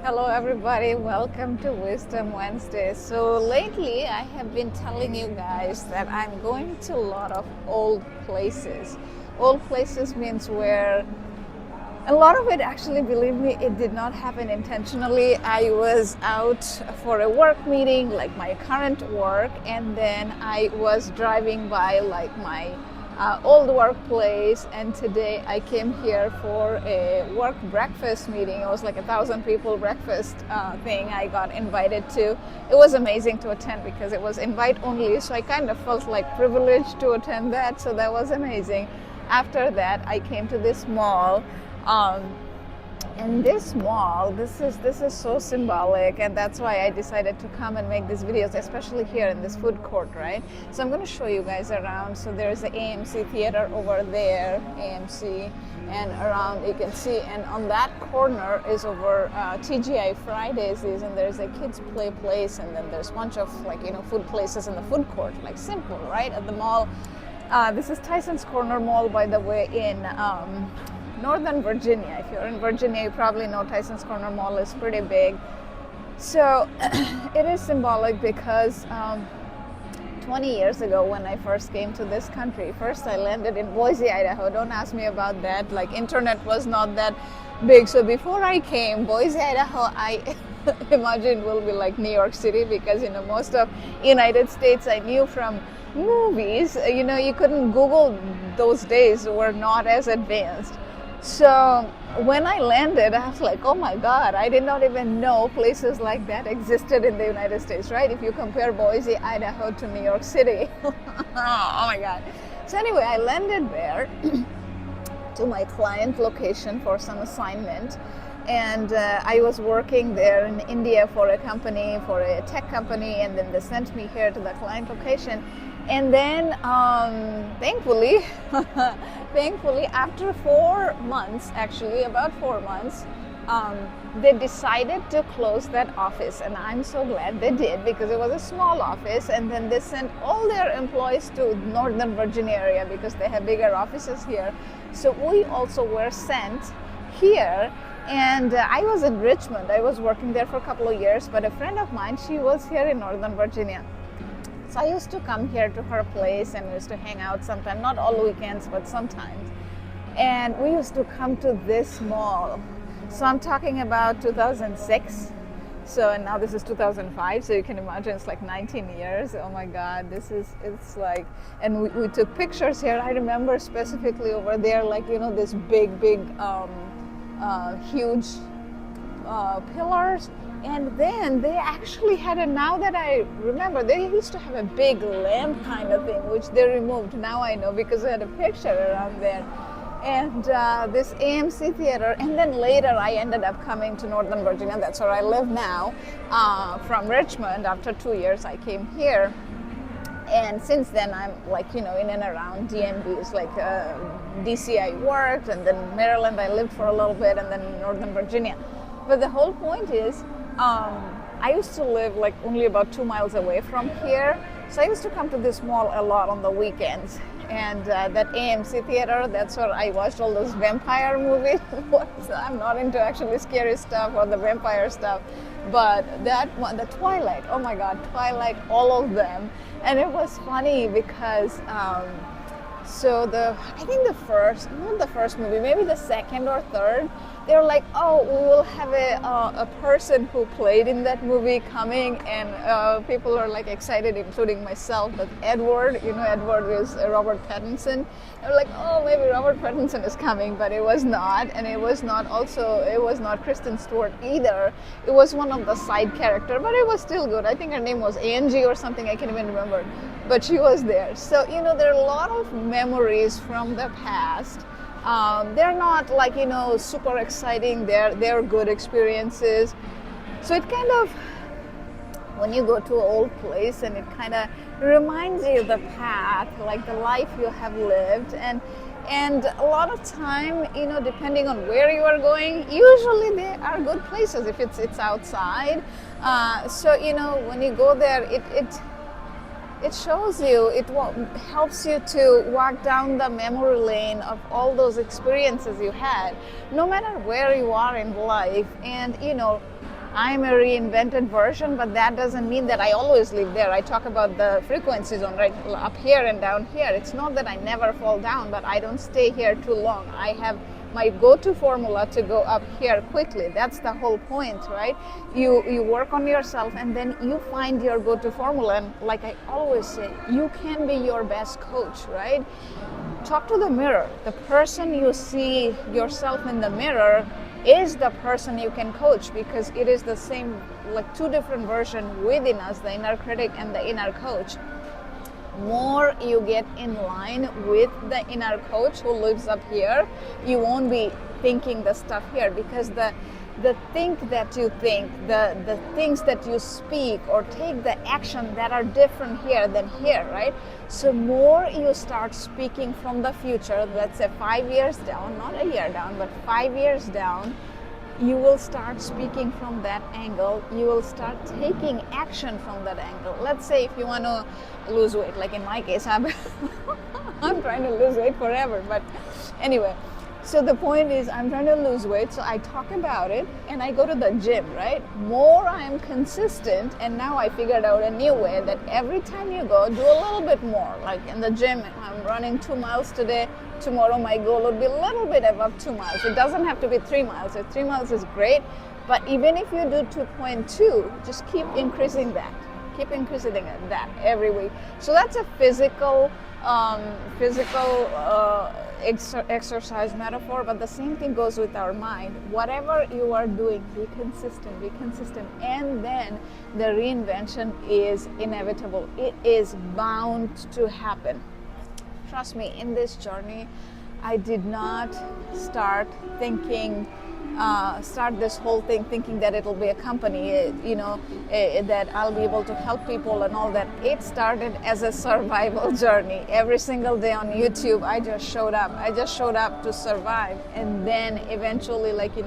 Hello, everybody. Welcome to Wisdom Wednesday. So, lately I have been telling you guys that I'm going to a lot of old places. Old places means where a lot of it, actually, believe me, it did not happen intentionally. I was out for a work meeting, like my current work, and then I was driving by like my old workplace, and today I came here for a work breakfast meeting. It was like 1,000 people breakfast thing I got invited to. It was amazing to attend because it was invite only, so I kind of felt like privileged to attend that, so that was amazing. After that, I came to this mall. And this mall, this is so symbolic, and that's why I decided to come and make these videos, especially here in this food court, right? So I'm going to show you guys around. So there's the AMC theater over there, AMC, and around you can see, and on that corner is over TGI Fridays is, and there's a kids play place, and then there's a bunch of food places in the food court, like simple, right? At the mall. This is Tyson's Corner Mall, by the way, in Northern Virginia. If you're in Virginia, you probably know Tyson's Corner Mall is pretty big. So it is symbolic because 20 years ago when I first came to this country, first I landed in Boise, Idaho. Don't ask me about that. Like, internet was not that big. So before I came, Boise, Idaho, I imagined will be like New York City, because most of United States I knew from movies. You couldn't Google, those days were not as advanced. So when I landed, I was like, oh my God, I did not even know places like that existed in the United States, right? If you compare Boise, Idaho to New York City. Oh my God. So anyway, I landed there to my client location for some assignment. And I was working there in India for a company, for a tech company, and then they sent me here to the client location. And then, thankfully, after 4 months, actually about 4 months, they decided to close that office, and I'm so glad they did, because it was a small office. And then they sent all their employees to Northern Virginia area because they have bigger offices here. So we also were sent here. And I was in Richmond. I was working there for a couple of years, but a friend of mine, she was here in Northern Virginia. So I used to come here to her place and we used to hang out sometimes, not all weekends, but sometimes. And we used to come to this mall. So I'm talking about 2006. So, and now this is 2005. So you can imagine it's like 19 years. Oh my God, it's like, and we took pictures here. I remember specifically over there, like, this big, huge pillars. And then they actually had now that I remember, they used to have a big lamp kind of thing, which they removed. Now I know because I had a picture around there. And this AMC theater. And then later I ended up coming to Northern Virginia. That's where I live now. From Richmond, after 2 years, I came here. And since then, I'm like, in and around DMVs, like DC I worked, and then Maryland I lived for a little bit, and then Northern Virginia. But the whole point is, I used to live like only about 2 miles away from here. So I used to come to this mall a lot on the weekends. And that AMC theater, that's where I watched all those vampire movies. I'm not into actually scary stuff or the vampire stuff. But that one, the Twilight, oh my God, Twilight, all of them. And it was funny because, I think not the first movie, maybe the second or third, they were like, oh, we will have a person who played in that movie coming, and people are like excited, including myself, that Edward is Robert Pattinson. They were like, oh, maybe Robert Pattinson is coming, but it was not. And it was not Kristen Stewart either. It was one of the side characters, but it was still good. I think her name was Angie or something, I can't even remember, but she was there. So, there are a lot of memories from the past. They're not like, super exciting. They're good experiences. So it kind of, when you go to an old place, and it kind of reminds you of the path, like the life you have lived. And a lot of time, depending on where you are going, usually they are good places if it's outside. So, when you go there, it shows you, it helps you to walk down the memory lane of all those experiences you had, no matter where you are in life. And I'm a reinvented version, but that doesn't mean that I always live there. I talk about the frequency zone right up here and down here. It's not that I never fall down, but I don't stay here too long. I have my go-to formula to go up here quickly. That's the whole point, right? You work on yourself and then you find your go-to formula. And like I always say, you can be your best coach, right? Talk to the mirror. The person you see yourself in the mirror is the person you can coach, because it is the same, like two different versions within us, the inner critic and the inner coach. More you get in line with the inner coach who lives up here, you won't be thinking the stuff here, because the think that you think, the things that you speak or take the action that are different here than here, right? So more you start speaking from the future, let's say 5 years down, not a year down, but 5 years down, you will start speaking from that angle. You will start taking action from that angle. Let's say if you want to lose weight, like in my case, I'm trying to lose weight forever, but anyway. So the point is, I'm trying to lose weight, so I talk about it and I go to the gym, right? More I'm consistent, and now I figured out a new way that every time you go, do a little bit more. Like in the gym, I'm running 2 miles today. Tomorrow my goal would be a little bit above 2 miles. It doesn't have to be 3 miles. If 3 miles is great, but even if you do 2.2, just keep increasing that. Keep increasing that every week. So that's a physical exercise metaphor, but the same thing goes with our mind. Whatever you are doing, be consistent, and then the reinvention is inevitable. It is bound to happen. Trust me, in this journey, I did not start this whole thing thinking that it'll be a company, that I'll be able to help people and all that. It started as a survival journey. Every single day on YouTube, I just showed up to survive. And then eventually, it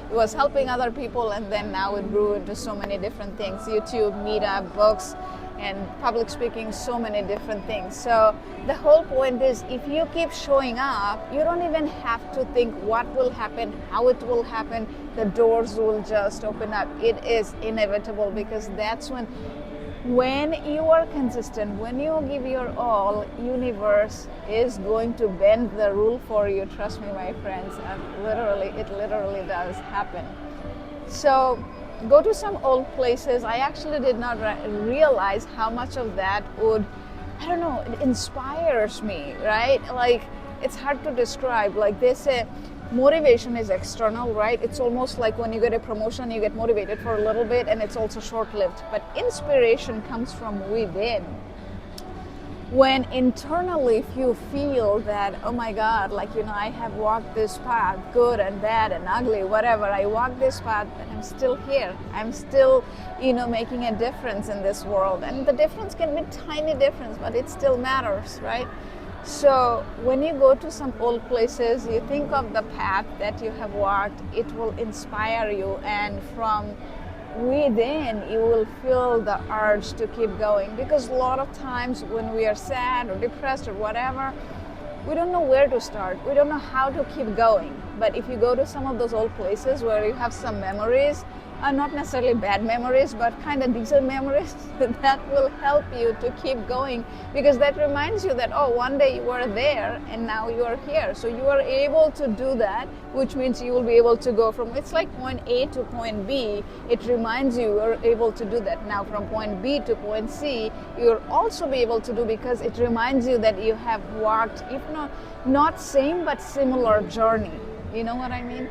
was helping other people, and then now it grew into so many different things. YouTube, meetup, books, and public speaking, so many different things. So the whole point is, if you keep showing up, you don't even have to think what will happen, how it will happen. The doors will just open up. It is inevitable, because that's when you are consistent, when you give your all, universe is going to bend the rule for you. Trust me, my friends, it literally does happen. So go to some old places. I actually did not realize how much of that would, it inspires me, right? Like, it's hard to describe. Like they say, motivation is external, right? It's almost like when you get a promotion, you get motivated for a little bit, and it's also short-lived. But inspiration comes from within. When internally, if you feel that, oh my God, I have walked this path, good and bad and ugly, whatever, I walked this path, but I'm still here. I'm still, making a difference in this world. And the difference can be tiny difference, but it still matters, right? So when you go to some old places, you think of the path that you have walked, it will inspire you, and from within you will feel the urge to keep going. Because a lot of times when we are sad or depressed or whatever, we don't know where to start. We don't know how to keep going. But if you go to some of those old places where you have some memories, not necessarily bad memories, but kind of decent memories, that will help you to keep going, because that reminds you that, oh, one day you were there and now you are here. So you are able to do that, which means you will be able to go from, it's like point A to point B. It reminds you are able to do that. Now from point B to point C, you'll also be able to do, because it reminds you that you have walked, if not same, but similar journey. You know what I mean?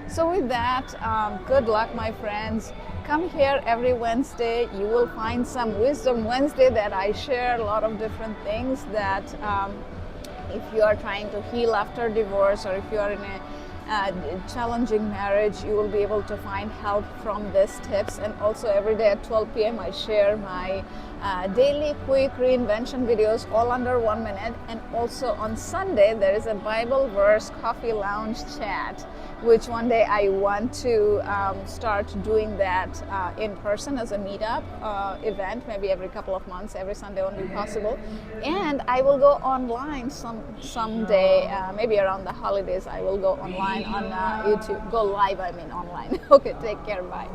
So with that, good luck, my friends. Come here every Wednesday. You will find some Wisdom Wednesday that I share a lot of different things that if you are trying to heal after divorce, or if you are in a challenging marriage, you will be able to find help from these tips. And also every day at 12 p.m. I share my daily quick reinvention videos, all under 1 minute. And also on Sunday there is a Bible verse coffee lounge chat, which one day I want to start doing that in person as a meetup event, maybe every couple of months. Every Sunday won't be possible. And I will go online someday, maybe around the holidays. I will go online on YouTube, go live, online. Okay, take care, bye.